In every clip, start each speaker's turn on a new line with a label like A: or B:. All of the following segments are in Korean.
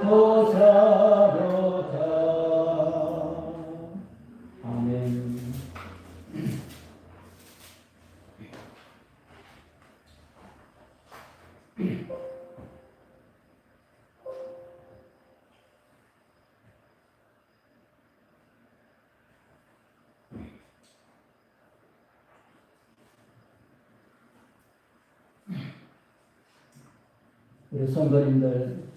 A: 보사로다. 아멘. 우리 성도님들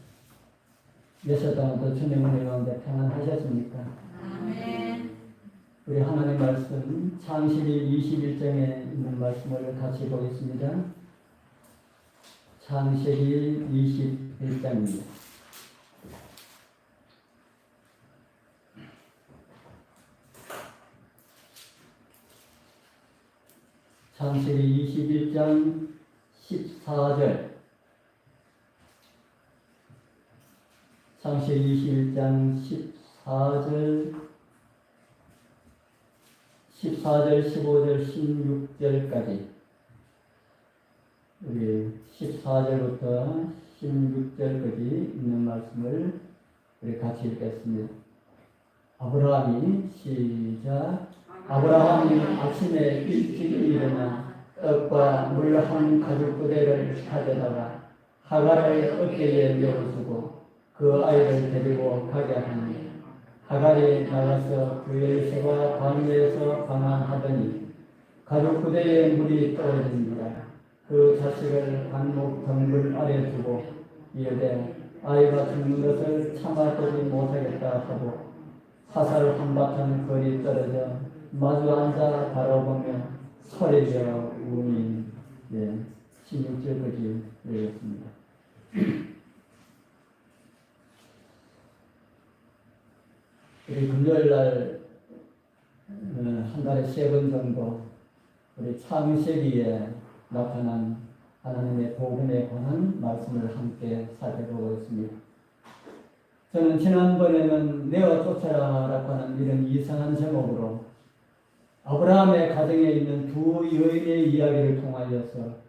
A: 예수님도 주님 은혜 가운데 평안하셨습니까?
B: 아멘.
A: 우리 하나님 말씀 창세기 21장에 있는 말씀을 같이 보겠습니다. 창세기 21장입니다. 창세기 21장 14절. 창세기 21장 14절, 15절, 16절까지 우리 14절부터 16절까지 있는 말씀을 우리 같이 읽겠습니다. 아브라함이 시작. 아브라함이 아침에 일찍 일어나 떡과 물 한 가죽 부대를 가져다가 하갈의 어깨에 메어주고 그 아이를 데리고 가게 하니 하갈이 나가서 부엘세바 광야에서 방황하더니 가죽 부대에 물이 떨어집니다. 그 자식을 반목 덩굴 아래 두고 이르되 아이가 죽는 것을 참아보지 못하겠다 하고 화살 한바탕 거리 떨어져 마주 앉아 바라보며 소리져 우니 16절까지 읽었습니다. 우리 금요일날 한 달에 3번 정도 우리 창세기에 나타난 하나님의 복음에 관한 말씀을 함께 살펴보고 있습니다. 저는 지난번에는 내어 쫓아라라고 하는 이런 이상한 제목으로 아브라함의 가정에 있는 두 여인의 이야기를 통하여서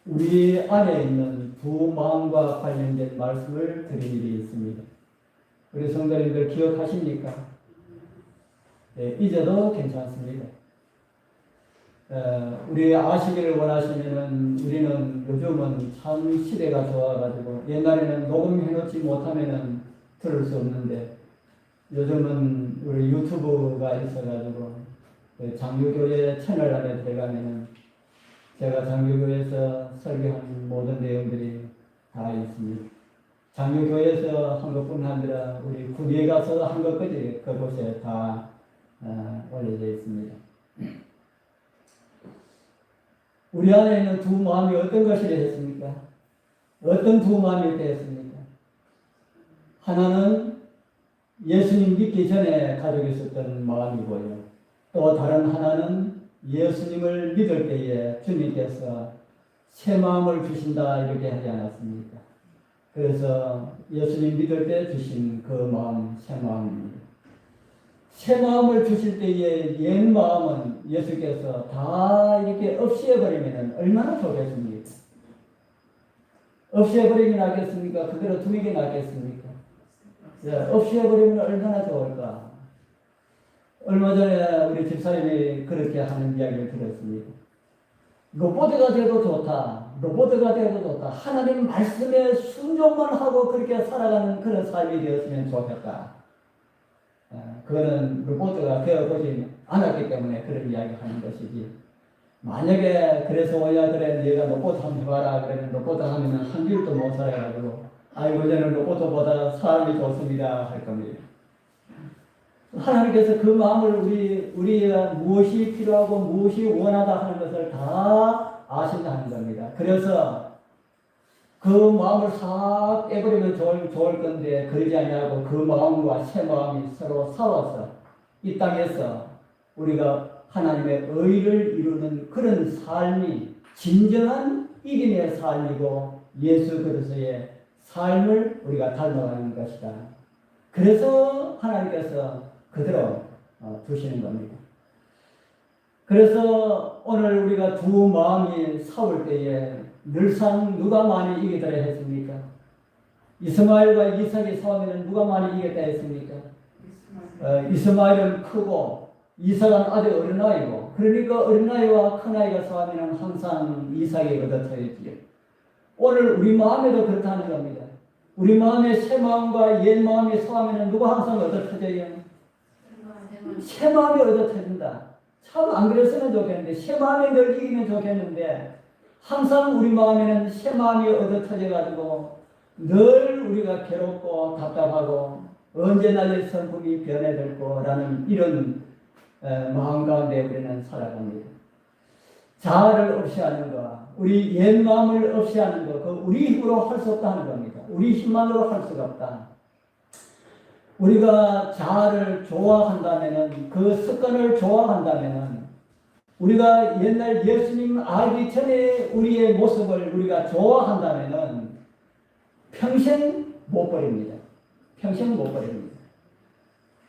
A: 우리 안에 있는 두 마음과 관련된 말씀을 드릴 일이 있습니다. 우리 성도님들 기억하십니까? 네, 잊어도 괜찮습니다. 우리 아시기를 원하시면은 우리는 요즘은 참 시대가 좋아가지고 옛날에는 녹음해놓지 못하면은 들을 수 없는데 요즘은 우리 유튜브가 있어가지고 장유교회 채널 안에 들어가면은 제가 장유교회에서 설교한 모든 내용들이 다 있습니다. 장유교회에서 한 것뿐 아니라 우리 군위에 가서 한 것까지 그곳에 다 올려져 있습니다. 우리 안에 있는 두 마음이 어떤 것이 되었습니까? 어떤 두 마음이 되었습니까? 하나는 예수님 믿기 전에 가지고 있었던 마음이고요. 또 다른 하나는 예수님을 믿을 때에 주님께서 새 마음을 주신다 이렇게 하지 않았습니까? 그래서 예수님 믿을 때 주신 그 마음, 새 마음입니다. 새 마음을 주실 때의 옛 마음은 예수께서 다 이렇게 없애버리면 얼마나 좋겠습니까? 없애버리면 낫겠습니까? 그대로 두는 게 낫겠습니까? 없애버리면 얼마나 좋을까? 얼마 전에 우리 집사님이 그렇게 하는 이야기를 들었습니다. 로봇가 돼도 좋다. 로봇가 돼도 좋다. 하나님 말씀에 순종만 하고 그렇게 살아가는 그런 삶이 되었으면 좋겠다. 그거는 로봇가 되어보지 않았기 때문에 그런 이야기 하는 것이지. 만약에 그래서 오야 그래 네가 로봇 한번 해봐라 그러면 로봇 하면 한 줄도 못 살아가지고 아이고 저는 로봇보다 사람이 좋습니다 할 겁니다. 하나님께서 그 마음을 우리가 무엇이 필요하고 무엇이 원하다 하는 것을 다 아신다는 겁니다. 그래서 그 마음을 싹 빼버리면 좋을 건데 그러지 않냐고 그 마음과 새 마음이 서로 싸워서 이 땅에서 우리가 하나님의 의를 이루는 그런 삶이 진정한 이김의 삶이고 예수 그리스도의 삶을 우리가 닮아가는 것이다. 그래서 하나님께서 그대로 두시는 겁니다. 그래서 오늘 우리가 두 마음이 싸울 때에 늘상 누가 많이 이기더라 했습니까? 이스마엘과 이삭의 싸움에는 누가 많이 이겼다 했습니까? 이스마엘은 크고 이삭은 아주 어린아이고, 그러니까 어린아이와 큰아이가 싸우면 항상 이삭이 얻어터였지요. 오늘 우리 마음에도 그렇다는 겁니다. 우리 마음의 새 마음과 옛 마음의 싸움에는 누가 항상 얻어터져요? 새 마음이 얻어터진다. 참 안 그랬으면 좋겠는데, 새 마음이 늘 이기면 좋겠는데, 항상 우리 마음에는 새 마음이 얻어터져가지고 늘 우리가 괴롭고 답답하고 언제나 내 성품이 변해될 거라는 이런 마음 가운데 우리는 살아갑니다. 자아를 없이 하는 것, 우리 옛 마음을 없이 하는 것, 그 우리 힘으로 할 수 없다는 겁니다. 우리 힘만으로 할 수가 없다. 우리가 자아를 좋아한다면은, 그 습관을 좋아한다면은, 우리가 옛날 예수님 알기 전에 우리의 모습을 우리가 좋아한다면은 평생 못 버립니다. 평생 못 버립니다.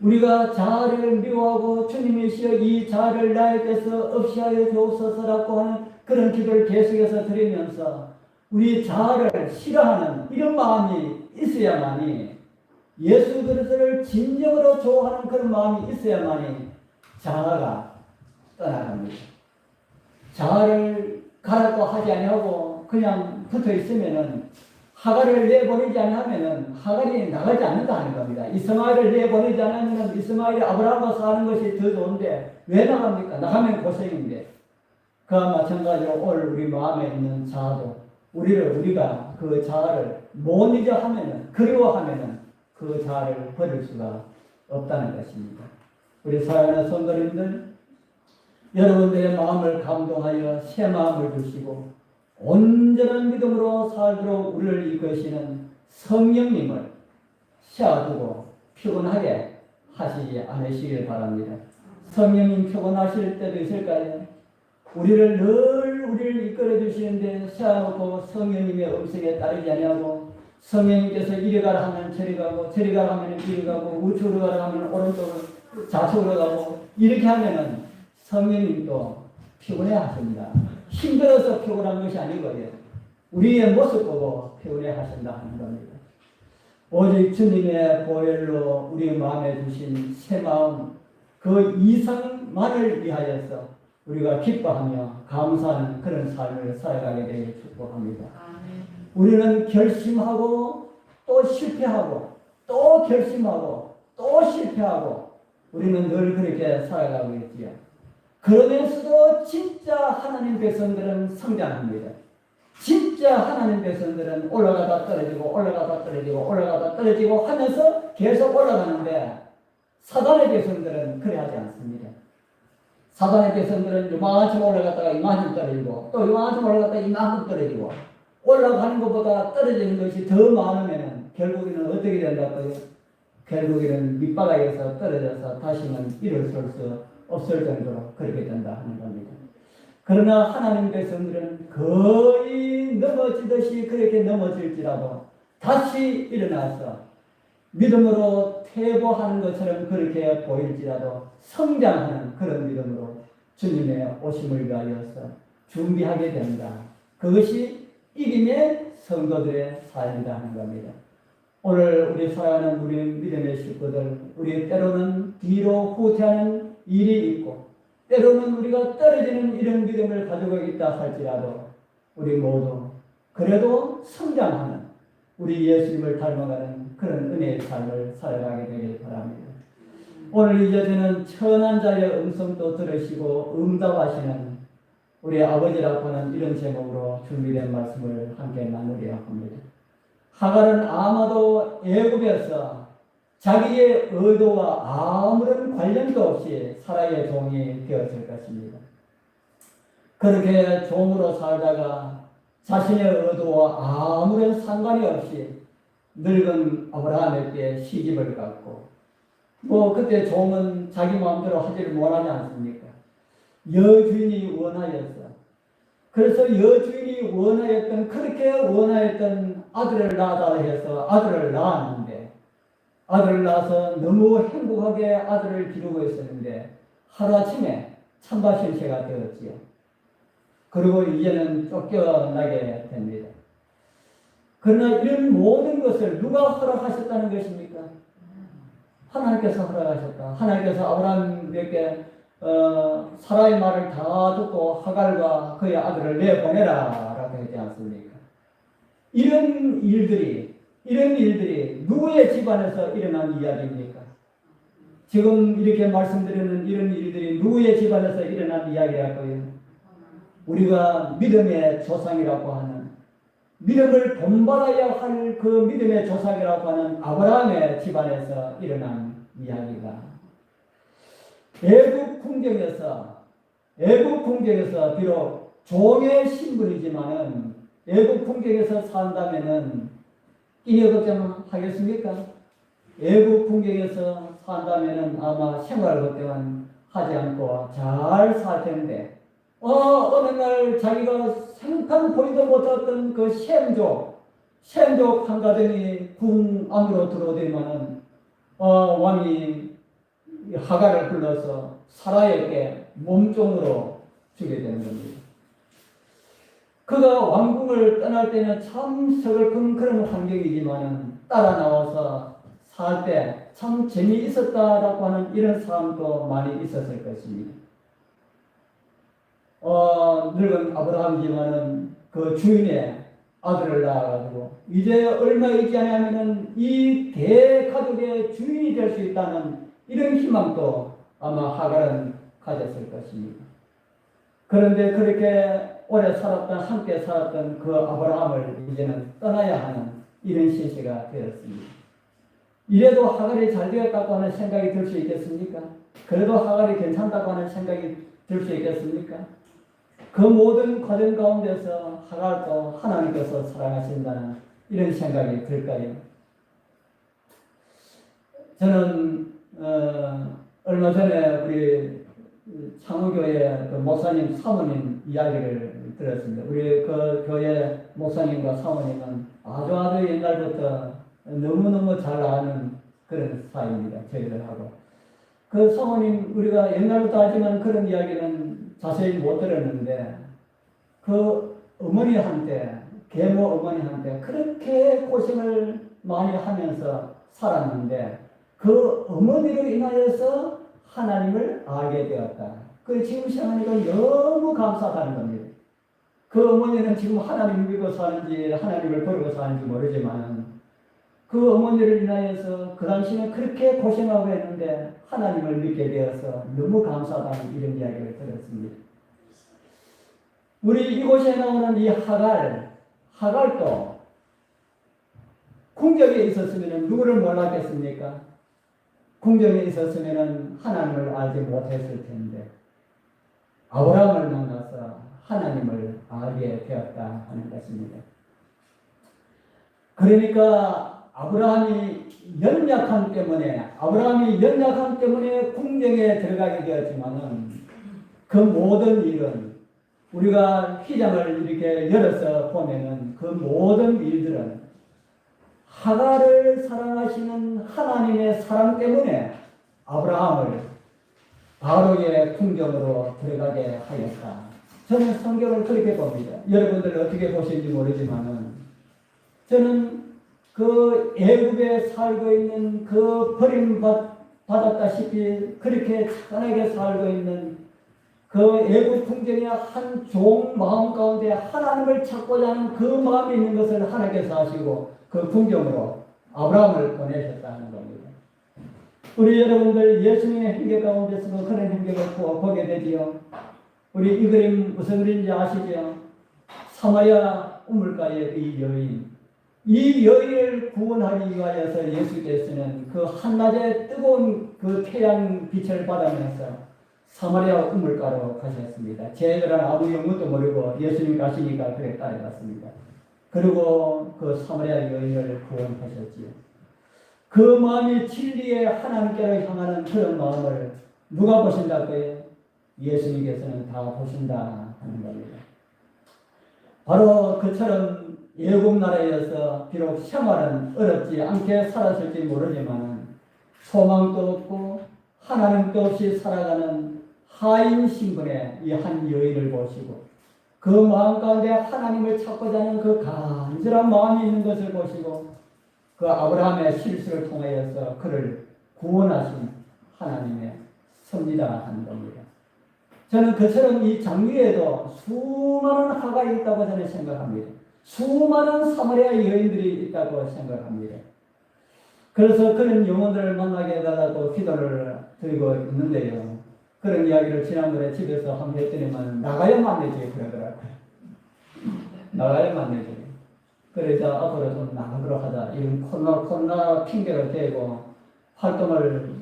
A: 우리가 자아를 미워하고 주님이시여 이 자아를 나에게서 없이 하여 주옵소서라고 하는 그런 기도를 계속해서 드리면서 우리 자아를 싫어하는 이런 마음이 있어야만이, 예수 그리스도를 진정으로 좋아하는 그런 마음이 있어야만이 자아가 떠나갑니다. 자아를 가라고 하지 아니하고 그냥 붙어 있으면은, 하갈을 내보내지 않으면은 하갈이 나가지 않는다는 겁니다. 이스마엘을 내보내지 않으면 이스마엘이 아브라함과 사는 것이 더 좋은데 왜 나갑니까? 나가면 고생인데. 그와 마찬가지로 오늘 우리 마음에 있는 자아도 우리가 그 자아를 못 잊어 하면은, 그리워하면은 그 자아를 버릴 수가 없다는 것입니다. 우리 사랑하는 성도님들, 여러분들의 마음을 감동하여 새 마음을 주시고 온전한 믿음으로 살도록 우리를 이끄시는 성령님을 세워두고 피곤하게 하시지 않으시길 바랍니다. 성령님 피곤하실 때도 있을까요? 우리를 이끌어 주시는데 세워놓고 성령님의 음성에 따르지 아니하고, 성령님께서 이리 가라 하면 저리 가고, 저리 가라 하면 이리 가고, 우측으로 가라 하면 오른쪽으로, 좌측으로 가고, 이렇게 하면은 성령님도 피곤해 하십니다. 힘들어서 피곤한 것이 아니고요. 우리의 모습 보고 피곤해 하신다 하는 겁니다. 오직 주님의 보혈로 우리 마음에 주신 새 마음, 그 이상만을 위하여서 우리가 기뻐하며 감사하는 그런 삶을 살아가게 되길 축복합니다. 우리는 결심하고 또 실패하고 또 결심하고 또 실패하고 우리는 늘 그렇게 살아가고 있지요. 그러면서도 진짜 하나님 백성들은 성장합니다. 진짜 하나님 백성들은 올라가다 떨어지고 올라가다 떨어지고 올라가다 떨어지고 하면서 계속 올라가는데, 사단의 백성들은 그래 하지 않습니다. 사단의 백성들은 이만큼 올라갔다가 이만큼 떨어지고 또 이만큼 올라갔다가 이만큼 떨어지고, 올라가는 것보다 떨어지는 것이 더 많으면 결국에는 어떻게 된다고요? 결국에는 밑바닥에서 떨어져서 다시는 일어설 수 없을 정도로 그렇게 된다 하는 겁니다. 그러나 하나님 백성들은 거의 넘어지듯이 그렇게 넘어질지라도 다시 일어나서 믿음으로 퇴보하는 것처럼 그렇게 보일지라도 성장하는 그런 믿음으로 주님의 오심을 위하여서 준비하게 된다. 그것이 이김의 성도들의 삶이다 하는 겁니다. 오늘 우리 사랑하는 우리 믿음의 식구들, 우리 때로는 뒤로 후퇴하는 일이 있고 때로는 우리가 떨어지는 이런 믿음을 가지고 있다 할지라도 우리 모두 그래도 성장하는, 우리 예수님을 닮아가는 그런 은혜의 삶을 살아가게 되길 바랍니다. 오늘 이제는 천한 자의 음성도 들으시고 응답하시는 우리 아버지라고 하는 이런 제목으로 준비된 말씀을 함께 나누려 합니다. 하갈은 아마도 애굽에서 자기의 의도와 아무런 관련도 없이 사라의 종이 되었을 것입니다. 그렇게 종으로 살다가 자신의 의도와 아무런 상관이 없이 늙은 아브라함에게 시집을 갔고, 그때 종은 자기 마음대로 하지를 못하지 않습니까? 여주인이 원하였어. 그래서 여주인이 그렇게 원하였던 아들을 낳아달라 해서 아들을 낳았는데, 아들을 낳아서 너무 행복하게 아들을 기르고 있었는데 하루아침에 참바신세가 되었지요. 그리고 이제는 쫓겨나게 됩니다. 그러나 이런 모든 것을 누가 허락하셨다는 것입니까? 하나님께서 허락하셨다. 하나님께서 아브라함에게 사라의 말을 다 듣고 하갈과 그의 아들을 내보내라 라고 하지 않습니까? 이런 일들이 누구의 집안에서 일어난 이야기입니까? 지금 이렇게 말씀드리는 이런 일들이 누구의 집안에서 일어난 이야기라고요? 우리가 믿음의 조상이라고 하는, 믿음을 본받아야 할 그 믿음의 조상이라고 하는 아브라함의 집안에서 일어난 이야기가 애국 궁정에서 비록 종의 신분이지만은 애국 궁정에서 산다면은 인여 걱정하겠습니까? 애국 궁정에서 산다면은 아마 생활 걱정은 하지 않고 잘 살 텐데, 어느 날 자기가 생판 보지도 못했던 그 셈족 한가정이 궁 안으로 들어오더니만은 왕이 하갈을 불러서 사라에게 몸종으로 주게 되는 겁니다. 그가 왕궁을 떠날 때는 참 서글픈 그런 환경이지만은 따라 나와서 살 때 참 재미있었다라고 하는 이런 사람도 많이 있었을 것입니다. 늙은 아브라함이지만은 그 주인의 아들을 낳아가지고 이제 얼마 있지 않으면은 이 대가족의 주인이 될 수 있다는 이런 희망도 아마 하갈은 가졌을 것입니다. 그런데 그렇게 오래 함께 살았던 그 아브라함을 이제는 떠나야 하는 이런 시기가 되었습니다. 이래도 하갈이 잘 되었다고 하는 생각이 들 수 있겠습니까? 그래도 하갈이 괜찮다고 하는 생각이 들 수 있겠습니까? 그 모든 과정 가운데서 하갈도 하나님께서 사랑하신다는 이런 생각이 들까요? 저는 얼마 전에 우리 창호교회 그 목사님 사모님 이야기를 들었습니다. 우리 그 교회 목사님과 사모님은 아주 옛날부터 너무너무 잘 아는 그런 사이입니다. 저희들하고. 그 사모님 우리가 옛날부터 하지만 그런 이야기는 자세히 못 들었는데 그 어머니한테, 계모 어머니한테 그렇게 고생을 많이 하면서 살았는데 그 어머니로 인하여서 하나님을 알게 되었다. 그 지금 생각하니까 너무 감사하다는 겁니다. 그 어머니는 지금 하나님을 믿고 사는지 하나님을 버리고 사는지 모르지만 그 어머니를 인하여서 그 당시에 그렇게 고생하고 했는데 하나님을 믿게 되어서 너무 감사하다는 이런 이야기를 들었습니다. 우리 이곳에 나오는 이 하갈도 궁정에 있었으면 누구를 몰랐겠습니까? 궁정에 있었으면 하나님을 알지 못했을 텐데 아브라함을 만나서 하나님을 알게 되었다 하는 것입니다. 그러니까 아브라함이 연약함 때문에 궁정에 들어가게 되었지만은 그 모든 일은 우리가 휘장을 이렇게 열어서 보면은 그 모든 일들은 하갈을 사랑하시는 하나님의 사랑 때문에 아브라함을 바로의 궁정으로 들어가게 하였다. 저는 성경을 그렇게 봅니다. 여러분들 어떻게 보시는지 모르지만은 저는 그 애굽에 살고 있는 그 버림받았다시피 그렇게 편하게 살고 있는 그 애굽 궁정의 한 종 마음 가운데 하나님을 찾고자 하는 그 마음이 있는 것을 하나님께서 하시고 그 궁정으로 아브라함을 보내셨다는 겁니다. 우리 여러분들 예수님의 행적 가운데서도 그런 행적을 보게 되지요. 우리 이 그림 무슨 그림인지 아시죠? 사마리아 우물가의 이 여인. 이 여인을 구원하기 위하여서 예수께서는 그 한낮에 뜨거운 그 태양 빛을 받으면서 사마리아 우물가로 가셨습니다. 쟤들은 아무 영문도 모르고 예수님 가시니까 그래 따라갔습니다. 그리고 그 사마리아 여인을 구원하셨지요. 그 마음이 진리의 하나님께로 향하는 그런 마음을 누가 보신다고요? 예수님께서는 다 보신다 하는 겁니다. 바로 그처럼 애굽 나라에서 비록 생활은 어렵지 않게 살았을지 모르지만 소망도 없고 하나님도 없이 살아가는 하인 신분의 이 한 여인을 보시고 그 마음 가운데 하나님을 찾고자 하는 그 간절한 마음이 있는 것을 보시고 그 아브라함의 실수를 통하여서 그를 구원하신 하나님의 섭리다 하는 겁니다. 저는 그처럼 이 장미에도 수많은 화가 있다고 저는 생각합니다. 수많은 사마리아 여인들이 있다고 생각합니다. 그래서 그런 영혼들을 만나게 해달라고 기도를 드리고 있는데요. 그런 이야기를 지난번에 집에서 한번 했더니만 나가야만 되지 그러더라고요. 나가야만 되지. 그래서 앞으로 좀 나가도록 하자. 이런 코로나 핑계를 대고 활동을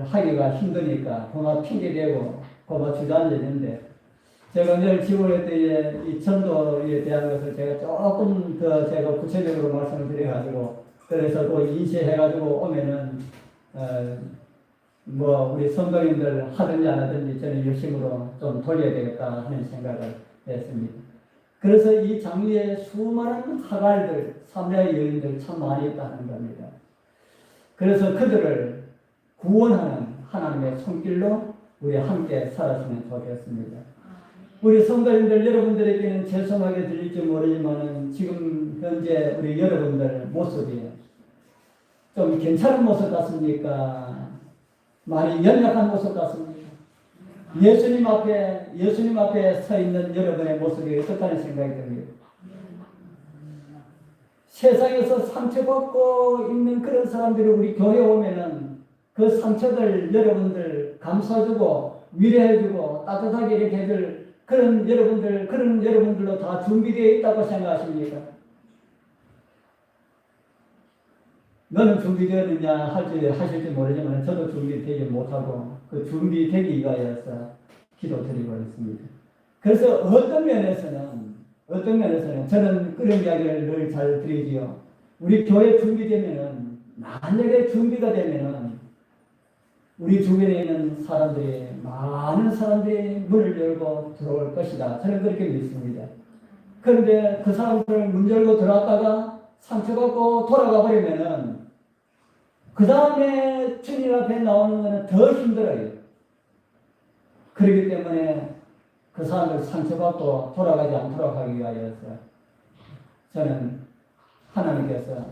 A: 하기가 힘드니까 코로나 핑계 대고 고마 주저앉았는데 제가 늘 지원할 때에 이 전도에 대한 것을 제가 조금 더 제가 구체적으로 말씀을 드려가지고 그래서 또 인쇄해가지고 오면은 뭐 우리 성도님들 하든지 안 하든지 저는 열심으로 좀 돌려야 되겠다 하는 생각을 했습니다. 그래서 이 장미에 수많은 하갈들, 사마리아 여인들 참 많이 있다는 겁니다. 그래서 그들을 구원하는 하나님의 손길로 우리 함께 살았으면 좋겠습니다. 우리 성도님들 여러분들에게는 죄송하게 들릴지 모르지만 지금 현재 우리 여러분들 모습이 좀 괜찮은 모습 같습니까? 많이 연약한 모습 같습니까? 예수님 앞에 서 있는 여러분의 모습이 어떻다는 생각이 듭니다. 세상에서 상처받고 있는 그런 사람들이 우리 교회에 오면은 그 상처들 여러분들 감싸주고 위로해주고 따뜻하게 이렇게 해줄 그런 여러분들로 다 준비되어 있다고 생각하십니까? 너는 준비되었느냐 하실지 모르지만 저도 준비되지 못하고 그 준비되기 위하여서 기도드리고 있습니다. 그래서 어떤 면에서는 저는 그런 이야기를 늘 잘 드리지요. 우리 교회 준비되면은 만약에 준비가 되면은 우리 주변에 있는 사람들이 많은 사람들이 문을 열고 들어올 것이다. 저는 그렇게 믿습니다. 그런데 그 사람들을 문 열고 들어왔다가 상처받고 돌아가 버리면은 그 다음에 주님 앞에 나오는 것은 더 힘들어요. 그렇기 때문에 그 사람들 상처받고 돌아가지 않도록 하기 위하여서 저는 하나님께서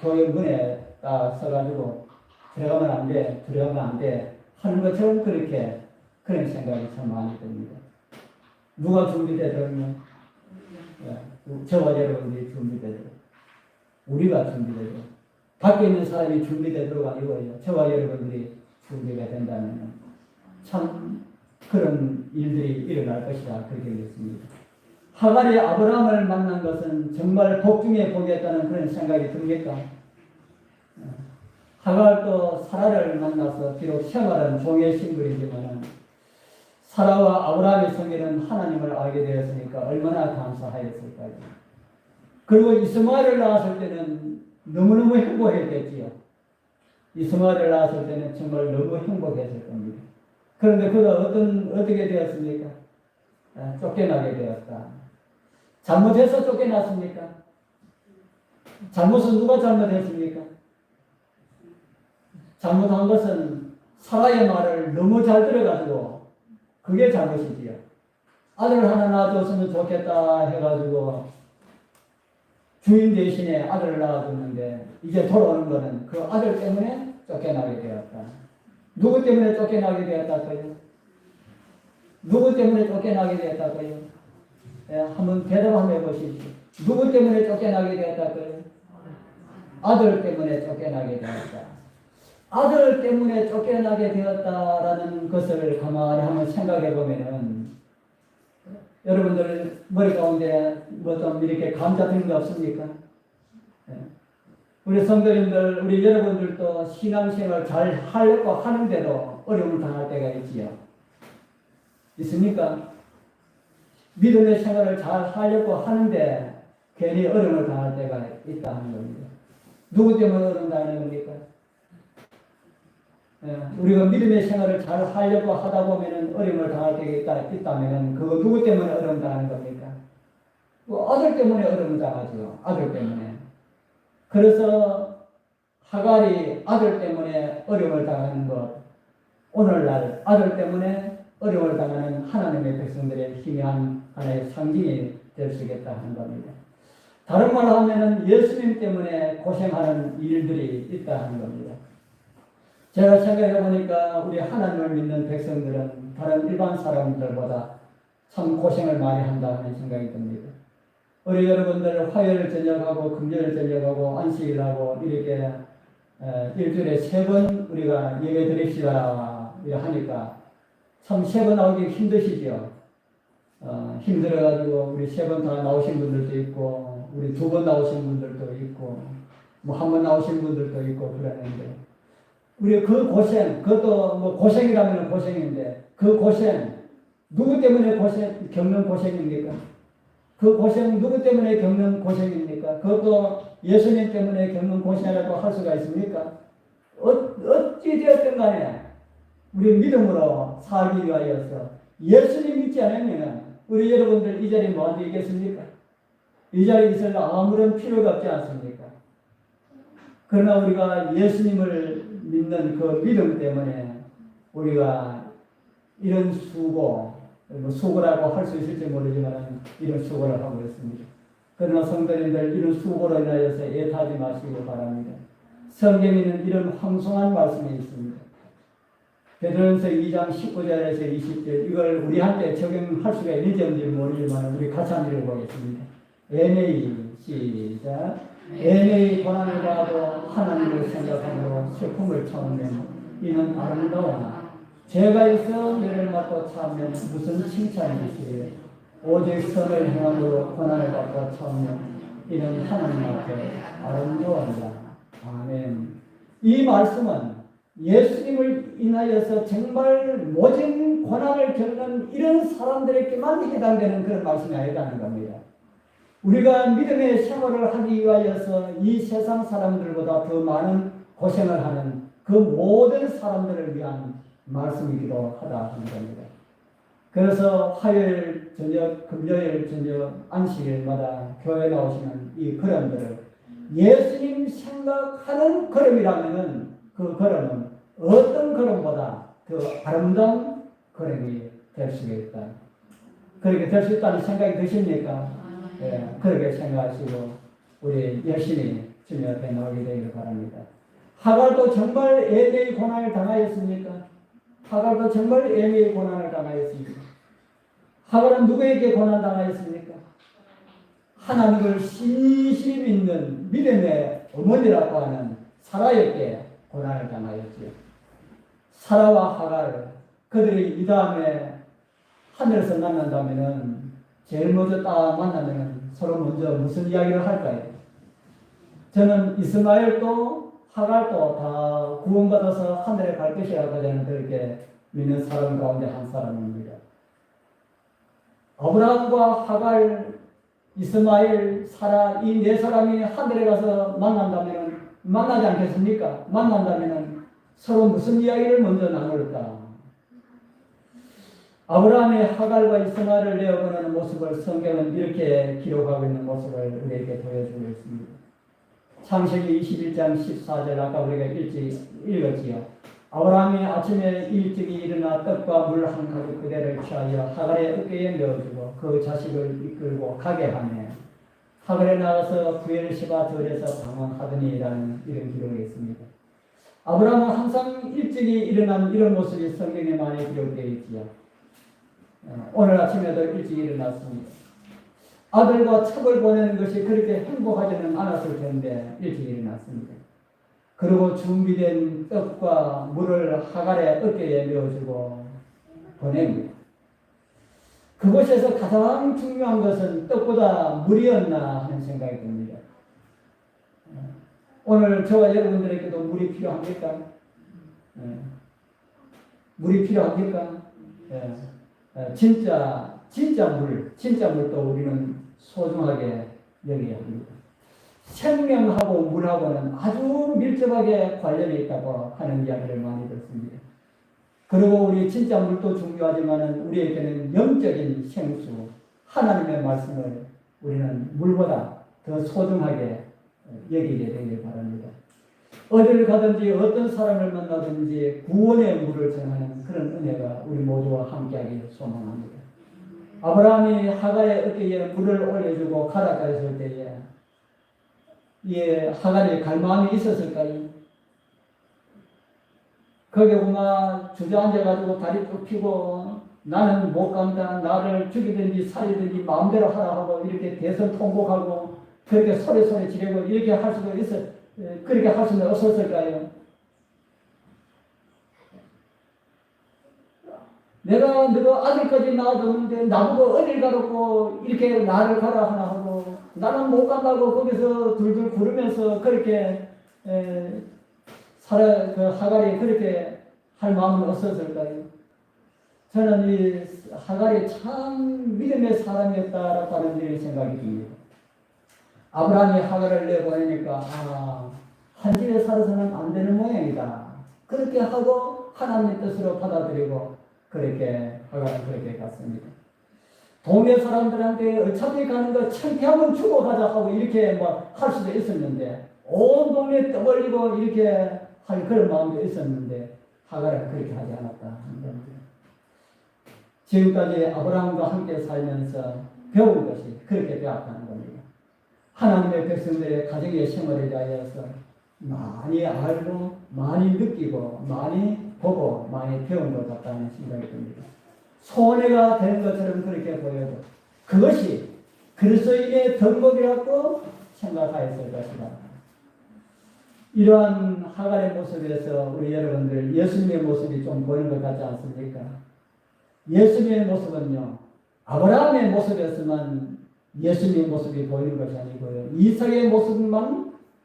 A: 교회 문에 딱 서가지고 들어가면 안 돼 하는 것처럼 그런 생각이 참 많이 듭니다. 누가 준비되더라면 저와 여러분들이 준비되도록 우리가 준비되도록 밖에 있는 사람이 준비되도록 아니고요. 저와 여러분들이 준비가 된다면 참 그런 일들이 일어날 것이다. 그렇게 믿습니다. 하갈이 아브라함을 만난 것은 정말 복중에 보겠다는 그런 생각이 듭니까? 하갈도 사라를 만나서 비록 생활은 종의 신분이지만 사라와 아브라함의 성에는 하나님을 알게 되었으니까 얼마나 감사하였을까요? 그리고 이스마엘을 낳았을 때는 너무너무 행복했겠지요. 이스마엘을 낳았을 때는 정말 너무 행복했을 겁니다. 그런데 그가 어떻게 되었습니까? 쫓겨나게 되었다. 잘못해서 쫓겨났습니까? 잘못은 누가 잘못했습니까? 잘못한 것은 사라의 말을 너무 잘 들어가지고 그게 잘못이지요. 아들 하나 낳아줬으면 좋겠다 해가지고 주인 대신에 아들을 낳아줬는데 이제 돌아오는 것은 그 아들 때문에 쫓겨나게 되었다. 누구 때문에 쫓겨나게 되었다고요? 누구 때문에 쫓겨나게 되었다고요? 한번 대답 한번 해보십시오. 누구 때문에 쫓겨나게 되었다고요? 아들 때문에 쫓겨나게 되었다. 아들 때문에 쫓겨나게 되었다라는 것을 가만히 한번 생각해 보면은 여러분들 머리 가운데 뭐 좀 이렇게 감잡히는 거 없습니까? 우리 성도님들, 우리 여러분들도 신앙생활 잘 하려고 하는데도 어려움을 당할 때가 있지요. 있습니까? 믿음의 생활을 잘 하려고 하는데 괜히 어려움을 당할 때가 있다 하는 겁니다. 누구 때문에 어려움 당하는 겁니까? 우리가 믿음의 생활을 잘 하려고 하다 보면 어려움을 당할 때가 있다면 그거 누구 때문에 어려움 당하는 겁니까? 아들 때문에 어려움을 당하죠. 아들 때문에. 그래서 하갈이 아들 때문에 어려움을 당하는 것, 오늘날 아들 때문에 어려움을 당하는 하나님의 백성들의 희미한 하나의 상징이 될 수 있겠다 하는 겁니다. 다른 말로 하면은 예수님 때문에 고생하는 일들이 있다 하는 겁니다. 제가 생각해 보니까 우리 하나님을 믿는 백성들은 다른 일반 사람들보다 참 고생을 많이 한다 하는 생각이 듭니다. 우리 여러분들 화요일 저녁하고 금요일 저녁하고 안식일하고 이렇게 일주일에 3번 우리가 예배 드립시다 하니까 참 3번 나오기 힘드시죠? 힘들어가지고 우리 3번 다 나오신 분들도 있고 우리 2번 나오신 분들도 있고 뭐 1번 나오신 분들도 있고 그러는데 우리 그 고생, 그것도 뭐 고생이라면 고생인데 그 고생 누구 때문에 겪는 고생입니까? 그 고생 누구 때문에 겪는 고생입니까? 그것도 예수님 때문에 겪는 고생이라고 할 수가 있습니까? 어찌 되었든 간에 우리 믿음으로 살기 위하여서 예수님 믿지 않으면 우리 여러분들 이 자리에 뭐 앉아있겠습니까? 이 자리에 있을 아무런 필요가 없지 않습니까? 그러나 우리가 예수님을 믿는 그 믿음 때문에 우리가 이런 수고, 수고라고 할 수 있을지 모르지만 이런 수고를 하고 있습니다. 그러나 성도님들 이런 수고로 인하여서 애타지 마시기 바랍니다. 성경에는 이런 황송한 말씀이 있습니다. 베드로전서 2장 19절에서 20절 이걸 우리한테 적용할 수가 있는지 없는지 모르지만 우리 같이 한번 읽어보겠습니다. 애매히 시작. 애매히 고난을 받아도 하나님을 생각함으로 슬픔을 참으면 이는 아름다우나 죄가 있어 매를 맞고 참으면 무슨 칭찬이시리요. 오직 선을 행함으로 고난을 받고 참으면 이는 하나님 앞에 아름다우니라. 아멘. 이 말씀은 예수님을 인하여서 정말 모진 고난을 겪는 이런 사람들에게만 해당되는 그런 말씀이 아니라는 겁니다. 우리가 믿음의 생활을 하기 위하여서 이 세상 사람들보다 더 많은 고생을 하는 그 모든 사람들을 위한 말씀이기도 하다 하는 겁니다. 그래서 화요일 저녁, 금요일 저녁, 안식일마다 교회에 나오시는 이 걸음들을 예수님 생각하는 걸음이라면은 그 걸음은 어떤 걸음보다 더 아름다운 걸음이 될 수 있다. 그렇게 될 수 있다는 생각이 드십니까? 예, 그렇게 생각하시고 우리 열심히 주님 앞에 나오게 되기를 바랍니다. 하갈도 정말 애매히 고난을 당하였습니까? 하갈도 정말 애매히 고난을 당하였습니까? 하갈은 누구에게 고난 당하였습니까? 하나님을 신실히 믿는 믿음의 어머니라고 하는 사라에게 고난을 당하였지요. 사라와 하갈 그들이 이 다음에 하늘에서 만난다면은 제일 먼저 딱 만나면 서로 먼저 무슨 이야기를 할까요? 저는 이스마엘도 하갈도 다 구원받아서 하늘에 갈 것이라고 저는 그렇게 믿는 사람 가운데 한 사람입니다. 아브라함과 하갈, 이스마엘, 사라 이 네 사람이 하늘에 가서 만나지 않겠습니까? 만난다면 서로 무슨 이야기를 먼저 나눌까? 아브라함의 하갈과 이스마엘을 내어보내는 모습을 성경은 이렇게 기록하고 있는 모습을 우리에게 보여주고 있습니다. 창세기 21장 14절 아까 우리가 읽었지요. 아브라함이 아침에 일찍이 일어나 떡과 물 한 가죽 그대를 취하여 하갈의 어깨에 메어주고 그 자식을 이끌고 가게 하며 하갈에 나가서 부엘시바 들에서 방황하더니라는 이런 기록이 있습니다. 아브라함은 항상 일찍이 일어난 이런 모습이 성경에 많이 기록되어 있지요. 오늘 아침에도 일찍 일어났습니다. 아들과 첩을 보내는 것이 그렇게 행복하지는 않았을 텐데 일찍 일어났습니다. 그리고 준비된 떡과 물을 하갈의 어깨에 메어주고 보냅니다. 그곳에서 가장 중요한 것은 떡보다 물이었나 하는 생각이 듭니다. 오늘 저와 여러분들에게도 물이 필요합니까? 물이 필요합니까? 진짜 물도 우리는 소중하게 여겨야 합니다. 생명하고 물하고는 아주 밀접하게 관련이 있다고 하는 이야기를 많이 듣습니다. 그리고 우리 진짜 물도 중요하지만 우리에게는 영적인 생수, 하나님의 말씀을 우리는 물보다 더 소중하게 여기게 되길 바랍니다. 어디를 가든지 어떤 사람을 만나든지 구원의 물을 전하는 그런 은혜가 우리 모두와 함께하기를 소망합니다. 아브라함이 하갈의 어깨에 물을 올려주고 가라가 했을 때에 이 하갈이 갈 마음이 있었을까요? 거기 보면 주저앉아가지고 다리 쭉 펴고 나는 못 간다, 나를 죽이든지 살리든지 마음대로 하라 하고 이렇게 대성통곡하고 그렇게 소리 지르고 이렇게 할 수도 그렇게 할 수는 없었을까요? 내가 너가 아들까지 낳아줬는데 나보고 어딜 가라고 이렇게 나를 가라 하나 하고 나는 못 간다고 거기서 둘둘 구르면서 그렇게 그 하갈이 그렇게 할 마음은 없었을까요? 저는 이 하갈이 참 믿음의 사람이었다라고 하는 생각이 듭니다. 아브라함이 하갈을 내보내니까 한 집에 살아서는 안 되는 모양이다. 그렇게 하고 하나님의 뜻으로 받아들이고 그렇게 하갈은 그렇게 갔습니다. 동네 사람들한테 어차피 가는 거 창피하면 죽어가자 하고 이렇게 할 수도 있었는데 온 동네 떠벌리고 이렇게 할 그런 마음도 있었는데 하갈은 그렇게 하지 않았다. 지금까지 아브라함과 함께 살면서 배운 것이 그렇게 배웠다는 겁니다. 하나님의 백성들의 가정의 생활에 대하여서 많이 알고 많이 느끼고 많이 보고 많이 배운 것 같다는 생각이 듭니다. 손해가 되는 것처럼 그렇게 보여도 그것이 그리스도인의 덕목이라고 생각하였을 것이다. 이러한 하갈의 모습에서 우리 여러분들 예수님의 모습이 좀 보이는 것 같지 않습니까? 예수님의 모습은요, 아브라함의 모습에서만 예수님의 모습이 보이는 것이 아니고요, 이삭의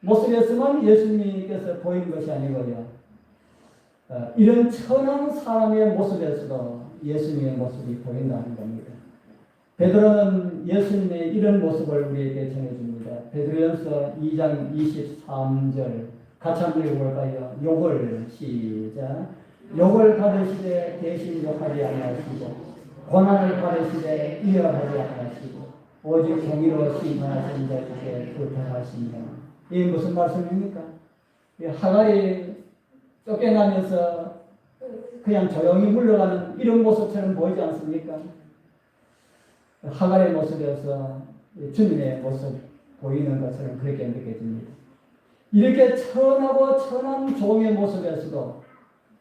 A: 모습에서만 예수님께서 보이는 것이 아니고요, 이런 천한 사람의 모습에서도 예수님의 모습이 보인다는 겁니다. 베드로는 예수님의 이런 모습을 우리에게 전해줍니다. 베드로전서 2장 23절 같이 한번 읽어볼까요? 욕을 시작. 욕을 받으시되 대신 욕하지 아니하시고 고난을 받으시되 이어하지 아니하시고 오직 정의로 심판하신 자에게 불평하시며. 이게 무슨 말씀입니까? 하갈이 쫓겨나면서 그냥 조용히 물러가는 이런 모습처럼 보이지 않습니까? 하갈의 모습에서 주님의 모습 보이는 것처럼 그렇게 느껴집니다. 이렇게 천하고 천한 종의 모습에서도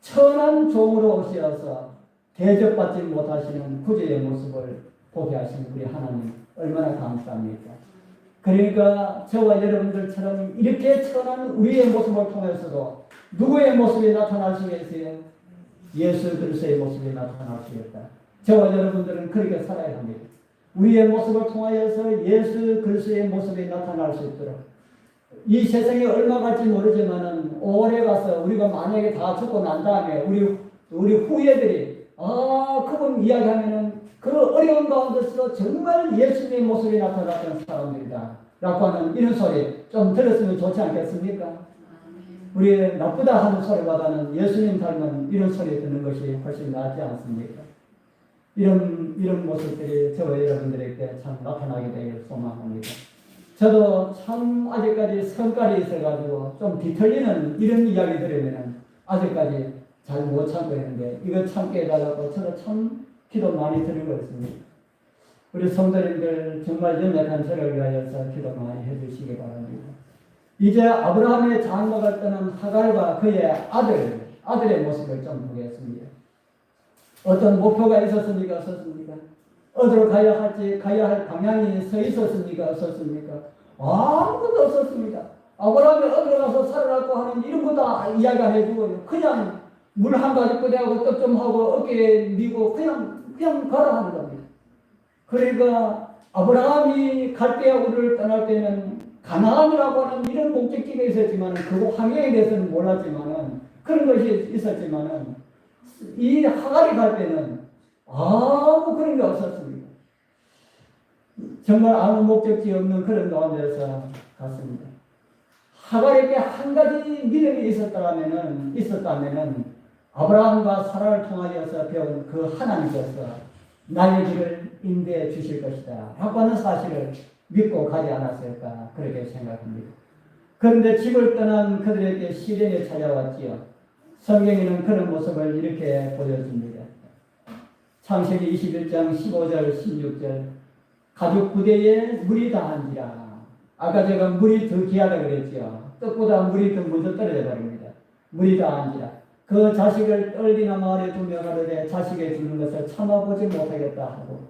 A: 천한 종으로 오셔서 대접받지 못하시는 구제의 모습을 보게 하시는 우리 하나님 얼마나 감사합니까? 그러니까 저와 여러분들처럼 이렇게 천한 우리의 모습을 통해서도 누구의 모습이 나타나시겠어요? 예수 그리스도의 모습이 나타나시겠다. 저와 여러분들은 그렇게 살아야 합니다. 우리의 모습을 통하여서 예수 그리스도의 모습이 나타날 수 있도록 이 세상에 얼마 갈지 모르지만은 오래 가서 우리가 만약에 다 죽고 난 다음에 우리 후예들이 그분 이야기하면은 그 어려운 가운데서 정말 예수님의 모습이 나타났던 사람들이다 라고 하는 이런 소리 좀 들었으면 좋지 않겠습니까? 우리 나쁘다 하는 소리보다는 예수님 닮은 이런 소리 듣는 것이 훨씬 낫지 않습니까? 이런 모습들이 저와 여러분들에게 참 나타나게 되길 소망합니다. 저도 참 아직까지 성깔이 있어가지고 좀 뒤틀리는 이런 이야기 들으면 아직까지 잘 못 참고 있는데 이거 참게 해달라고 저도 참 기도 많이 드리고 있습니다. 우리 성도님들 정말 연약한 저를 위하여서 기도 많이 해주시기 바랍니다. 이제 아브라함의 장막을 떠난 하갈과 그의 아들의 모습을 좀 보겠습니다. 어떤 목표가 있었습니까? 없었습니까? 어디로 가야 할 방향이 서 있었습니까? 없었습니까? 아무것도 없었습니다. 아브라함이 어디로 가서 살아났고 하는 이런 것도 이야기 안 해주고요. 그냥 물 한 가지 꺼내고 떡 좀 하고 어깨에 미고 그냥 가라 하는 겁니다. 그러니까 아브라함이 갈대아우를 떠날 때는 가나안이라고 하는 이런 목적지가 있었지만 그 환경에 대해서는 몰랐지만 그런 것이 있었지만 이 하갈이 갈 때는 아무 그런 게 없었습니다. 정말 아무 목적지 없는 그런 가운데서 갔습니다. 하갈에게 한 가지 믿음이 있었다면은 아브라함과 사라를 통하여서 배운 그 하나님께서 나의 길을 인도해 주실 것이다 라고 하는 사실을 믿고 가지 않았을까 그렇게 생각합니다. 그런데 집을 떠난 그들에게 시련이 찾아왔지요. 성경에는 그런 모습을 이렇게 보여줍니다. 창세기 21장 15절 16절 가죽 부대에 물이 다한지라. 아까 제가 물이 더 귀하다 그랬죠. 떡보다 물이 더 먼저 떨어져 버립니다. 물이 다한지라. 그 자식을 떨기나 마을에 두며 가로되 자식의 죽는 것을 참아보지 못하겠다 하고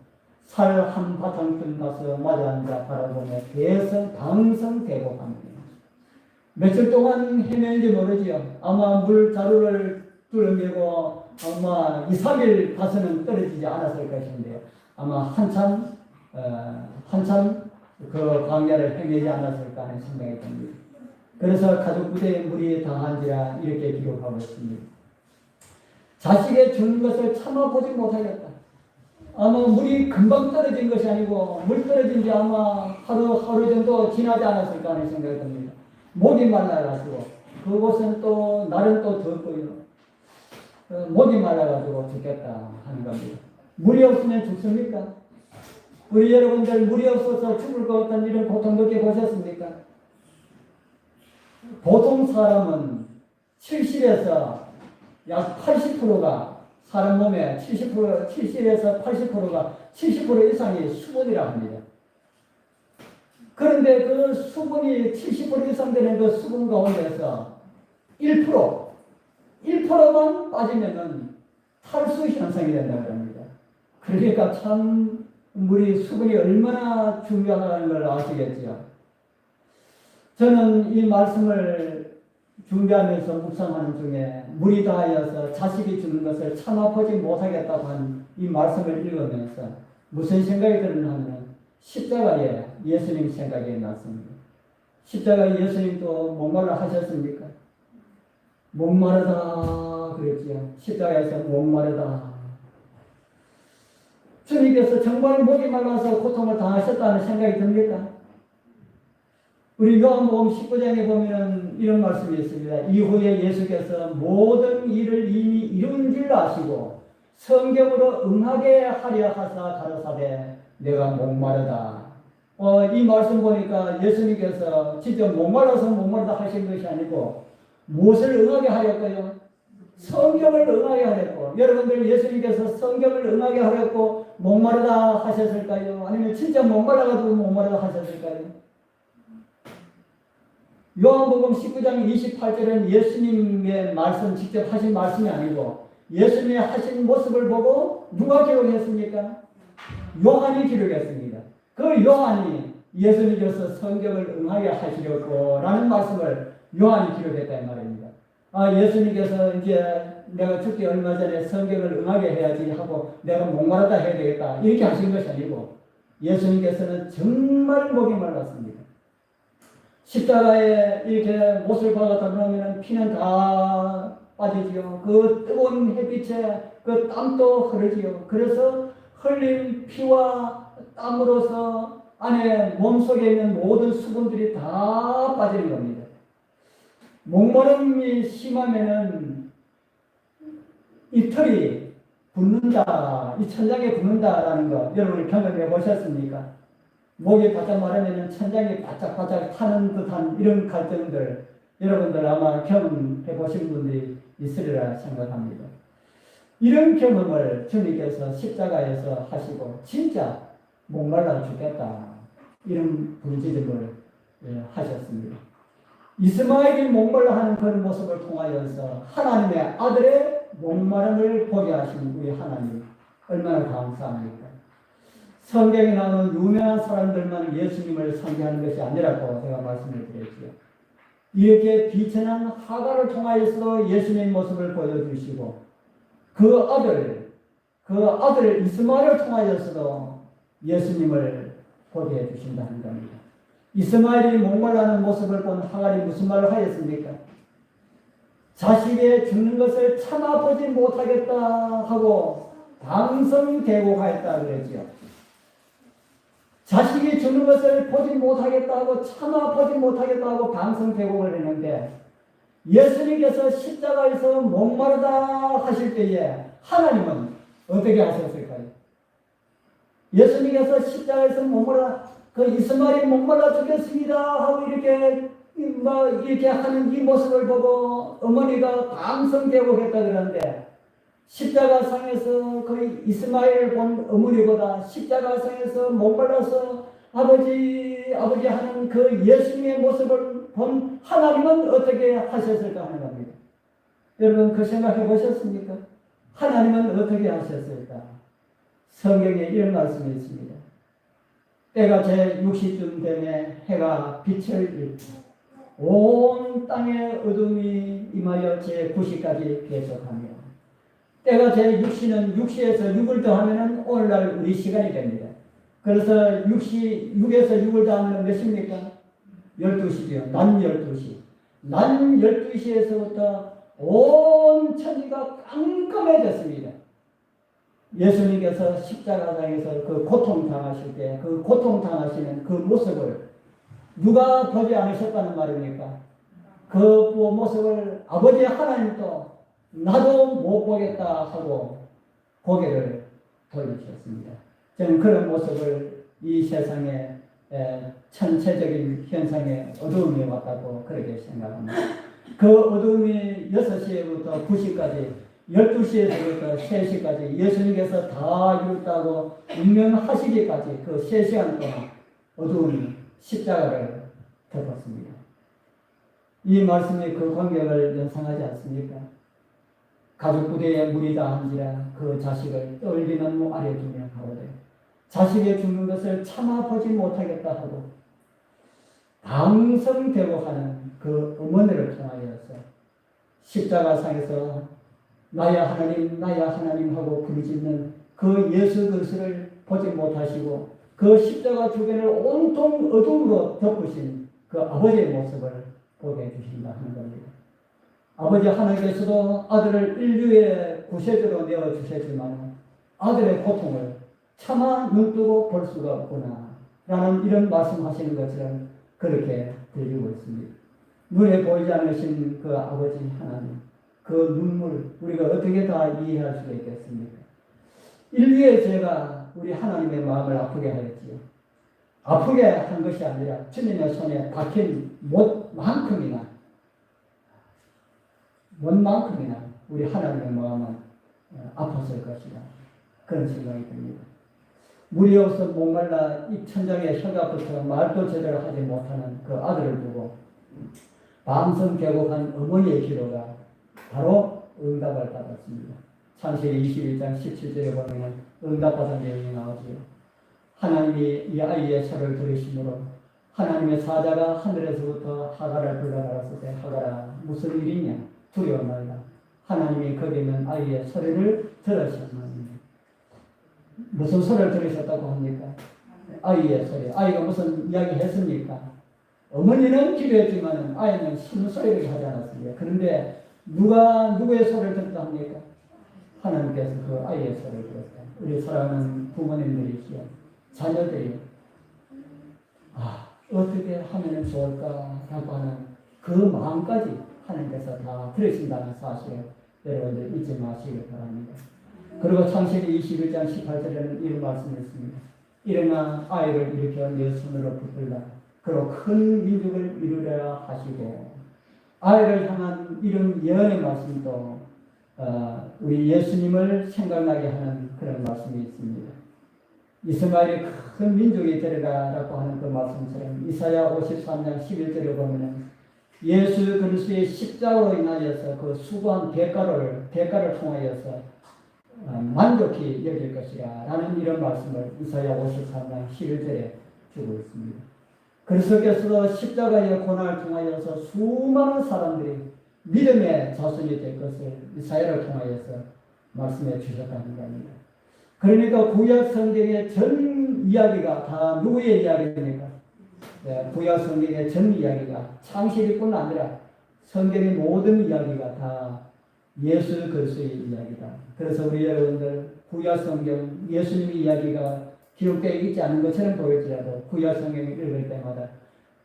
A: 살 한 바탕쯤 가서 맞아 앉아 바라보며 방성되고 합니다. 며칠 동안 헤매는지 모르지요. 아마 물 자루를 뚫어매고 아마 2, 3일 가서는 떨어지지 않았을 것인데요. 아마 한참 그 광야를 헤매지 않았을까 하는 생각이 듭니다. 그래서 가족 부대에 물이 당한지라 이렇게 기록하고 있습니다. 자식의 죽는 것을 참아보지 못하겠다. 아마 물이 금방 떨어진 것이 아니고 물 떨어진 지 아마 하루 정도 지나지 않았을까 하는 생각이 듭니다. 목이 말라가지고 그곳은 또 날은 또 덥고요. 목이 말라가지고 죽겠다 하는 겁니다. 물이 없으면 죽습니까? 우리 여러분들 물이 없어서 죽을 것 같은 이런 고통 느껴보셨습니까? 보통 사람은 70에서 약 80%가 사람 몸의 70에서 80%가 70% 이상이 수분이라 합니다. 그런데 그 수분이 70% 이상 되는 그 수분 가운데서 1%만 빠지면은 탈수 현상이 된다고 합니다. 그러니까 참 물이 수분이 얼마나 중요하다는 걸 아시겠죠. 저는 이 말씀을 준비하면서 묵상하는 중에 물이 다하여서 자식이 죽는 것을 참아보지 못하겠다고 한 이 말씀을 읽으면서 무슨 생각이 드느냐 하면 십자가에 예수님 생각이 났습니다. 십자가에 예수님도 목말라 하셨습니까? 목마르다 그랬지요. 십자가에서 목마르다. 주님께서 정말 목이 말라서 고통을 당하셨다는 생각이 듭니까? 우리 요한복음 19장에 보면 이런 말씀이 있습니다. 이후에 예수께서 모든 일을 이미 이룬 줄 아시고 성경으로 응하게 하려 하사 가라사대 내가 목마르다. 이 말씀 보니까 예수님께서 진짜 목마르다 하신 것이 아니고 무엇을 응하게 하였고요? 성경을 응하게 하였고. 여러분들 예수님께서 성경을 응하게 하였고 목마르다 하셨을까요? 아니면 진짜 목마르다가지고 목마르다 하셨을까요? 요한복음 19장 28절은 예수님의 말씀 직접 하신 말씀이 아니고 예수님의 하신 모습을 보고 누가 기록했습니까? 요한이 기록했습니다. 그 요한이 예수님께서 성경을 응하게 하시려고 라는 말씀을 요한이 기록했다 이 말입니다. 예수님께서 이제 내가 죽기 얼마 전에 성경을 응하게 해야지 하고 내가 목마르다 해야 되겠다 이렇게 하신 것이 아니고 예수님께서는 정말 목이 말랐습니다. 십자가에 이렇게 못을 박았다 그러면 피는 다 빠지지요. 그 뜨거운 햇빛에 그 땀도 흐르지요. 그래서 흘린 피와 땀으로서 안에 몸속에 있는 모든 수분들이 다 빠지는 겁니다. 목마름이 심하면은 이털이 붓는다, 이 천장에 붓는다라는 거 여러분 경험해 보셨습니까? 목이 바짝 마르면 천장이 바짝바짝 타는 듯한 이런 갈증들 여러분들 아마 경험해 보신 분들이 있으리라 생각합니다. 이런 경험을 주님께서 십자가에서 하시고 진짜 목말라 죽겠다 이런 부르짖음을 하셨습니다. 이스마엘이 목말라 하는 그런 모습을 통하여서 하나님의 아들의 목마름을 보게 하신 우리 하나님 얼마나 감사합니까? 성경에 나오는 유명한 사람들만 예수님을 상대하는 것이 아니라고 제가 말씀을 드렸죠. 이렇게 비천한 하가를 통하여서 예수님의 모습을 보여주시고 그 아들 이스마엘을 통하여서도 예수님을 보게 해주신다는 겁니다. 이스마엘이 목말라는 모습을 본 하갈이 무슨 말을 하였습니까? 자식의 죽는 것을 참아보지 못하겠다 하고 방성대고하였다 그랬죠. 자식이 죽는 것을 보지 못하겠다 하고 참아보지 못하겠다 하고 방성대고를 했는데 예수님께서 십자가에서 목마르다 하실 때에 하나님은 어떻게 하셨을까요? 예수님께서 십자가에서 목마르다 그 이스마엘이 목말라 죽겠습니다 하고 이렇게 이렇게 하는 이 모습을 보고 어머니가 감성되고 했다 그러는데, 십자가상에서 거의 이스마엘을 본 어머니보다 십자가상에서 목말라서 아버지 하는 그 예수님의 모습을 본 하나님은 어떻게 하셨을까 하는 겁니다. 여러분 그 생각해 보셨습니까? 하나님은 어떻게 하셨을까? 성경에 이런 말씀이 있습니다. 때가 제 60쯤 되면 해가 빛을 잃고 온 땅의 어둠이 임하여 제 90까지 계속하며, 때가 제 6시는 6시에서 6을 더하면 오늘날 우리 시간이 됩니다. 그래서 6에서 6을 더하면 몇 시입니까? 12시죠. 낮 12시. 낮 12시에서부터 온 천지가 깜깜해졌습니다. 예수님께서 십자가상에서 그 고통당하실 때 그 고통당하시는 그 모습을 누가 보지 않으셨다는 말입니까? 그 모습을 아버지 하나님도 나도 못 보겠다 하고 고개를 돌리셨습니다. 저는 그런 모습을 이 세상에 전체적인 현상에 어두움이 왔다고 그렇게 생각합니다. 그 어두움이 6시부터 9시까지 12시에서부터 3시까지 예수님께서 다 이뤘다고 운명하시기까지 그 3시간 동안 어두움이 십자가를 덮었습니다. 이 말씀이 그 광경을 연상하지 않습니까? 가죽 부대에 물이 다한지라 그 자식을 떨리는 무 아래 두며 가오되 자식의 죽는 것을 참아보지 못하겠다 하고 방성되고 하는 그 어머니를 통하여서 십자가상에서 나야 하나님 하고 부르짖는 그 예수 그리스도를 보지 못하시고 그 십자가 주변을 온통 어둠으로 덮으신 그 아버지의 모습을 보게 해주신다 하는 겁니다. 아버지 하나님께서도 아들을 인류의 구세주로 내어주셨지만 아들의 고통을 차마 눈뜨고 볼 수가 없구나 라는 이런 말씀하시는 것처럼 그렇게 들리고 있습니다. 눈에 보이지 않으신 그 아버지 하나님, 그 눈물 우리가 어떻게 다 이해할 수가 있겠습니까? 인류의 죄가 우리 하나님의 마음을 아프게 하였지요. 아프게 한 것이 아니라 주님의 손에 박힌 못만큼이나 우리 하나님의 마음은 아팠을 것이다. 그런 생각이 듭니다. 물이 없어 목말라 이 천장에 혀가부터 말도 제대로 하지 못하는 그 아들을 두고 밤섬 계곡한 어머니의 기도가 바로 응답을 받았습니다. 창세기 21장 17절에 보면 응답받은 내용이 나오지요. 하나님이 이 아이의 소리를 들으심으로 하나님의 사자가 하늘에서부터 하갈을 불러나갔을 때 하갈아 무슨 일이냐 두려워 말라. 하나님이 거기 있는 아이의 소리를 들으셨나니 무슨 소리를 들으셨다고 합니까? 아이의 소리. 아이가 무슨 이야기 했습니까? 어머니는 기도했지만 아이는 신음 소리를 하지 않았습니다. 그런데 누구의 소리를 듣다 합니까? 하나님께서 그 아이의 소리를 들었다. 우리 사랑하는 부모님들이시여 자녀들이 어떻게 하면 좋을까라고 하는 그 마음까지 하나님께서 다 들으신다는 사실을 여러분들 잊지 마시길 바랍니다. 그리고 창세기 21장 18절에는 이런 말씀이 있습니다. 일어나 아이를 일으켜 내 손으로 붙들라. 그리고 큰 민족을 이루려 하시고 아이를 향한 이런 예언의 말씀도 우리 예수님을 생각나게 하는 그런 말씀이 있습니다. 이스마엘이 큰 민족이 되리라라고 하는 그 말씀처럼 이사야 53장 11절에 보면 예수 그리스도의 십자가로 인하여서 그 수고한 대가를 통하여서 만족히 여길 것이라 라는 이런 말씀을 이사야 53장 11절에 주고 있습니다. 그리스도께서도 십자가의 고난을 통하여서 수많은 사람들이 믿음의 자손이 될 것을 이사야를 통하여서 말씀해 주셨다는 겁니다. 그러니까 구약 성경의 전 이야기가 다 누구의 이야기입니까? 구약 성경의 전 이야기가 창세기뿐 아니라 성경의 모든 이야기가 다 예수 그리스도의 이야기다. 그래서 우리 여러분들 구약 성경 예수님의 이야기가 기록되어 있지 않은 것처럼 보일지라도 구약 성경을 읽을 때마다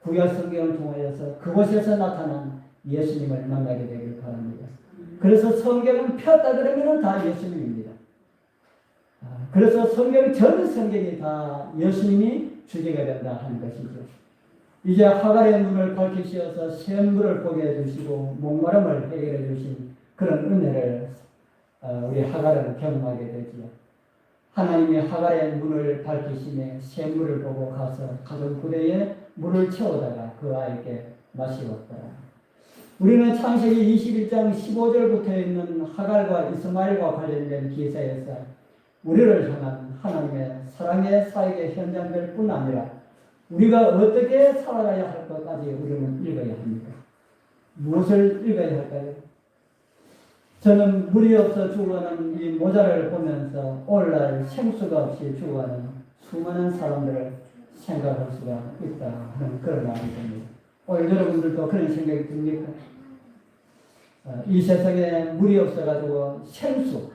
A: 구약 성경을 통하여서 그곳에서 나타난 예수님을 만나게 되길 바랍니다. 그래서 성경은 폈다 그러면 다 예수님입니다. 그래서 성경 전 성경이 다 예수님이 주제가 된다 하는 것이죠. 이제 하갈의 눈을 밝히시어서 샘물을 보게 해주시고 목마름을 해결해 주신 그런 은혜를 우리 하갈은 경험하게 되지요. 하나님이 하갈의 눈을 밝히시며 샘물을 보고 가서 가던 부대에 물을 채우다가 그 아이에게 마시었더라. 우리는 창세기 21장 15절부터 있는 하갈과 이스마엘과 관련된 기사에서 우리를 향한 하나님의 사랑의 사역의 현장들 뿐 아니라 우리가 어떻게 살아가야 할 것까지 우리는 읽어야 합니다. 무엇을 읽어야 할까요? 저는 물이 없어 죽어가는 이 모자를 보면서 오늘날 생수가 없이 죽어가는 수많은 사람들을 생각할 수가 있다 하는 그런 마음이 듭니다. 오늘 여러분들도 그런 생각이 듭니까? 이 세상에 물이 없어가지고 생수,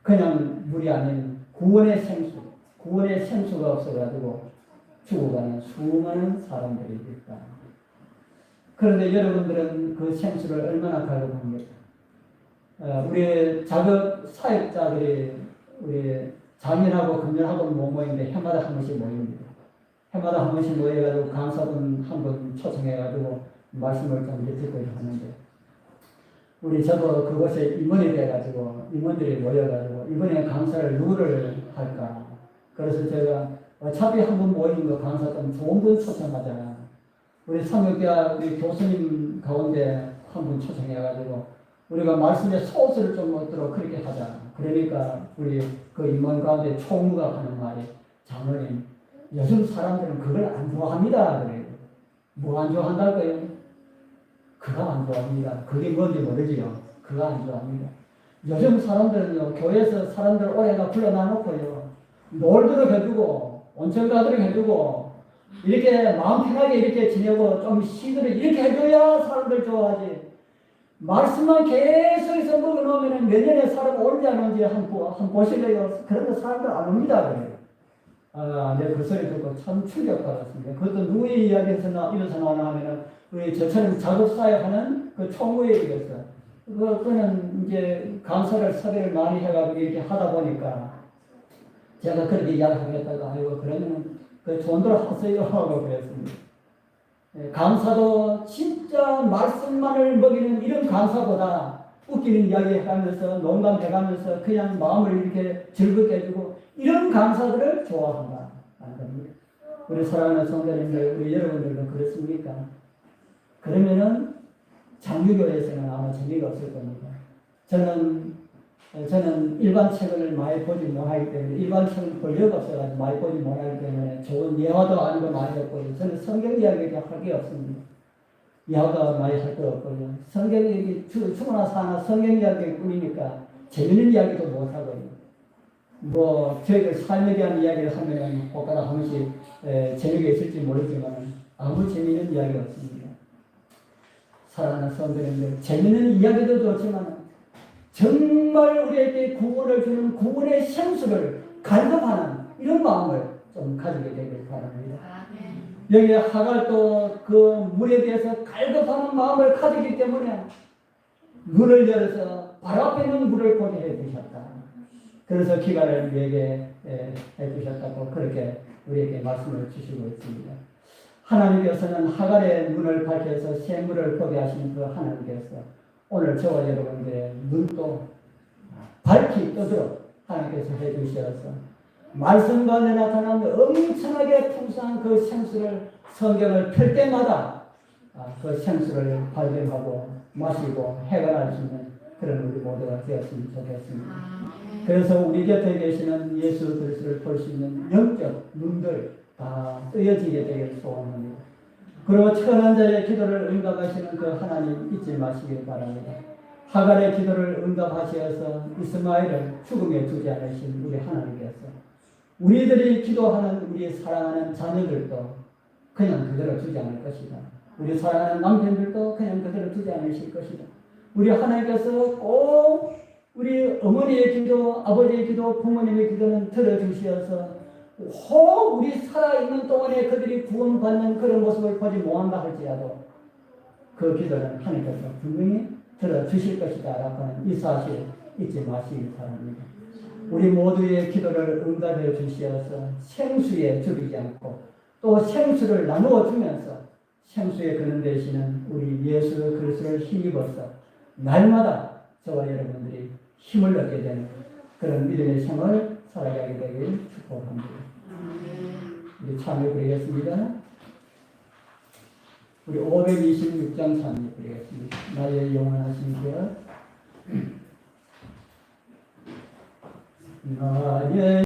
A: 그냥 물이 아닌 구원의 생수가 없어가지고 죽어가는 수많은 사람들이 있다. 그런데 여러분들은 그 생수를 얼마나 갈급합니까? 우리 작업 사역자들이 우리 작년하고 금년하고 모이는데 해마다 한 번씩 모입니다. 해마다 한 번씩 모여가지고 강사분 한 분 초청해가지고 말씀을 좀 듣고 하는데 저도 그곳에 임원이 돼가지고 임원들이 모여가지고 이번에 강사를 누구를 할까? 그래서 제가 어차피 한 번 모이는 거 강사 좀 좋은 분 초청하자. 우리 삼육대학 우리 교수님 가운데 한 분 초청해가지고 우리가 말씀에 소스를 좀 얻도록 그렇게 하자. 그러니까 우리 그 임원 가운데 총무가 하는 말이 장로님 요즘 사람들은 그걸 안 좋아합니다. 그래요. 뭐 안 좋아한다고요? 그거 안 좋아합니다. 그게 뭔지 모르지요. 그거 안 좋아합니다. 요즘 사람들은요 교회에서 사람들 오해가 불러놔놓고요 놀도록 해주고 온천 가도록 해주고 이렇게 마음 편하게 이렇게 지내고 좀 쉬도록 이렇게 해줘야 사람들 좋아하지. 말씀만 계속해서 먹어놓으면 내년에 사람 올지 안 올지 한 보실래요? 그런데 사람들 안 옵니다. 그래요. 내가 그 소리 듣고 참 충격받았습니다. 그것도 누구의 이야기에서 이래서 나오나 하면은 우리 저처럼 작업사역하는 그 총무의 얘기였어. 그거는 이제 강사를 섭외를 많이 해가지고 이렇게 하다 보니까 제가 그렇게 이야기하겠다가 아이고 그러면은 그 좋은대로 하세요 하고 그랬습니다. 강사도 진짜 말씀만을 먹이는 이런 강사보다 웃기는 이야기 해가면서 농담해가면서 그냥 마음을 이렇게 즐겁게 해주고 이런 강사들을 좋아한다. 우리 사랑하는 성도님들, 우리 여러분들도 그렇습니까? 그러면은 장유교에서는 아마 재미가 없을 겁니다. 저는 일반 책을 많이 보지 못하기 때문에 일반 책을 볼 여가 없어가지고 많이 보지 못하기 때문에 좋은 예화도 아니고 많이 없고요. 저는 성경 이야기를 할 게 없습니다. 예화가 많이 할 거 없고요. 성경 얘기 죽으나 사나 성경 이야기일 뿐이니까 재밌는 이야기도 못하고요. 저희들 삶에 대한 이야기를 하면은 혹가다 한 번씩 재미가 있을지 모르지만 아무 재미있는 이야기가 없습니다. 사랑하는 성도님들, 재미있는 이야기도 좋지만 정말 우리에게 구원을 주는 구원의 생수를 갈급하는 이런 마음을 좀 가지게 되길 바랍니다. 여기 하갈도 그 물에 대해서 갈급하는 마음을 가지기 때문에 문을 열어서 바로 앞에 있는 물을 보게 해주셨다. 그래서 기간을 우리에게 해주셨다고 그렇게 우리에게 말씀을 주시고 있습니다. 하나님께서는 하갈의 눈을 밝혀서 샘물을 보게 하신 그 하나님께서 오늘 저와 여러분들의 눈도 밝히 뜨도록 하나님께서 해주셔서 말씀 가운데 나타나는 엄청나게 풍성한 그 생수를 성경을 펼 때마다 그 생수를 발견하고 마시고 해결할 수 있는 그런 우리 모두가 되었으면 좋겠습니다. 그래서 우리 곁에 계시는 예수 그리스도를 볼 수 있는 영적 눈들 다 뜨여지게 되기를 소원합니다. 그리고 천한 자의 기도를 응답하시는 그 하나님 잊지 마시길 바랍니다. 하갈의 기도를 응답하시어서 이스마엘을 죽음에 두지 않으신 우리 하나님께서 우리들이 기도하는 우리 사랑하는 자녀들도 그냥 그대로 두지 않을 것이다. 우리 사랑하는 남편들도 그냥 그대로 두지 않으실 것이다. 우리 하나님께서 꼭 우리 어머니의 기도, 아버지의 기도, 부모님의 기도는 들어주시어서 혹 우리 살아있는 동안에 그들이 구원받는 그런 모습을 보지 못한다 할지라도 그 기도는 하나님께서 분명히 들어주실 것이다 라고는 이 사실 잊지 마시기 바랍니다. 우리 모두의 기도를 응답해 주시어서 생수에 죽이지 않고 또 생수를 나누어 주면서 생수에 그런 되시는 우리 예수 그리스도를 힘입어서 날마다 저와 여러분들이 힘을 얻게 되는 그런 믿음의 생을 살아가게 되길 축복합니다. 우리 참여 부리겠습니다. 우리 526장 참여 부리겠습니다. 나의 영원하신 것 나의